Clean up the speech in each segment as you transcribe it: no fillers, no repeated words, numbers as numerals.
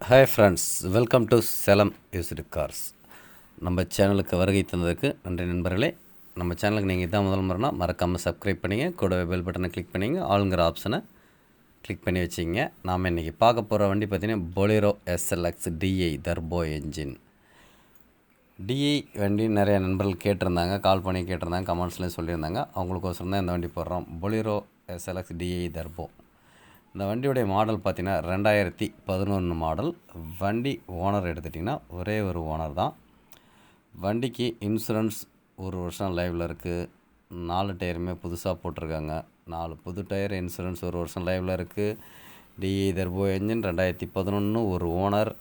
Hi friends, welcome to Salem used cars. நம்ம சேனலுக்கு வருகை தந்ததுக்கு நன்றி நண்பர்களே. நம்ம சேனலுக்கு நீங்கள் இதான் முதல் முறைனா மறக்காமல் சப்ஸ்கிரைப் பண்ணிங்க, கூடவே பெல் பட்டனை கிளிக் பண்ணிங்க, ஆளுங்கிற ஆப்ஷனை கிளிக் பண்ணி வச்சிங்க. நாம் இன்றைக்கி பார்க்க போகிற வண்டி பார்த்திங்கன்னா Bolero SLX DI turbo engine. DI வண்டி நிறைய நண்பர்கள் கேட்டிருந்தாங்க, கால் பண்ணி கேட்டிருந்தாங்க, கமெண்ட்ஸ்லேயும் சொல்லியிருந்தாங்க. அவங்களுக்கோசரம் தான் இந்த வண்டி போடுறோம். Bolero SLX DI turbo. இந்த வண்டியுடைய மாடல் பார்த்திங்கன்னா 2011 மாடல். வண்டி ஓனர் எடுத்துட்டிங்கன்னா ஒரே ஒரு ஓனர் தான். வண்டிக்கு இன்சூரன்ஸ் 1 வருஷம் லைவில் இருக்குது. 4 டயருமே புதுசாக போட்டிருக்காங்க. 4 புது டயர், இன்சூரன்ஸ் 1 வருஷம் லைவில் இருக்குது. டிஇ டர்போ என்ஜின் 2011, ஒரு ஓனர்.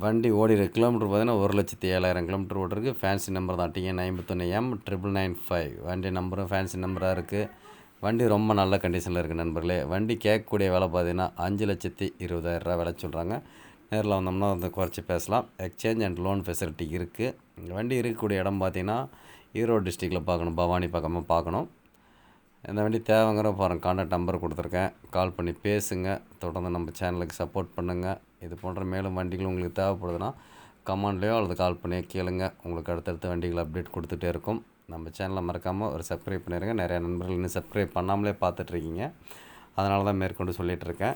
வண்டி ஓடிற கிலோமீட்டர் பார்த்திங்கன்னா 1,07,000 கிலோமீட்டர் ஓடிருக்கு. ஃபேன்சி நம்பர் தான், TN 51M995. வண்டி நம்பரும் ஃபேன்சி நம்பராக இருக்குது. வண்டி ரொம்ப நல்ல கண்டிஷனில் இருக்குது நண்பர்களே. வண்டி கேட்கக்கூடிய விலை பார்த்தீங்கன்னா 5,20,000 விலை சொல்கிறாங்க. நேரில் வந்தோம்னா வந்து குறைச்சி பேசலாம். எக்ஸ்சேஞ்ச் அண்ட் லோன் ஃபெசிலிட்டி இருக்குது. வண்டி இருக்கக்கூடிய இடம் பார்த்திங்கன்னா ஈரோடு டிஸ்ட்ரிக்டில் பார்க்கணும், பவானி பக்கமாக பார்க்கணும். இந்த வண்டி தேவைங்கிற பாருங்கள், கான்டாக்ட் நம்பர் கொடுத்துருக்கேன். கால் பண்ணி பேசுங்க. தொடர்ந்து நம்ம சேனலுக்கு சப்போர்ட் பண்ணுங்கள். இது போன்ற மேலும் வண்டிகள் உங்களுக்கு தேவைப்படுதுன்னா கமெண்ட்லேயோ அல்லது கால் பண்ணி கேளுங்க. உங்களுக்கு அடுத்தடுத்த வண்டிகள் அப்டேட் கொடுத்துட்டே இருக்கும். நம்ம சேனலை மறக்காமல் ஒரு சப்ஸ்கிரைப் பண்ணிடுங்க. நிறையா நண்பர்கள் இன்னும் சப்ஸ்கிரைப் பண்ணாமலே பார்த்துட்ருக்கீங்க. அதனால தான் மேற்கொண்டு சொல்லிகிட்ருக்கேன்.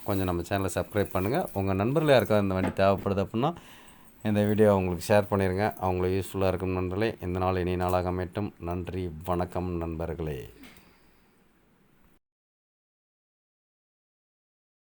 கொஞ்சம் நம்ம சேனலை சப்ஸ்கிரைப் பண்ணுங்கள். உங்கள் நண்பர்கள் யாருக்காவது இந்த வண்டி தேவைப்படுது அப்படின்னா இந்த வீடியோ அவங்களுக்கு ஷேர் பண்ணிடுங்க. அவங்களுக்கு யூஸ்ஃபுல்லாக இருக்கும் நண்பர்களே. இந்த நாள் இனி நாளாக அமையட்டும். நன்றி, வணக்கம் நண்பர்களே.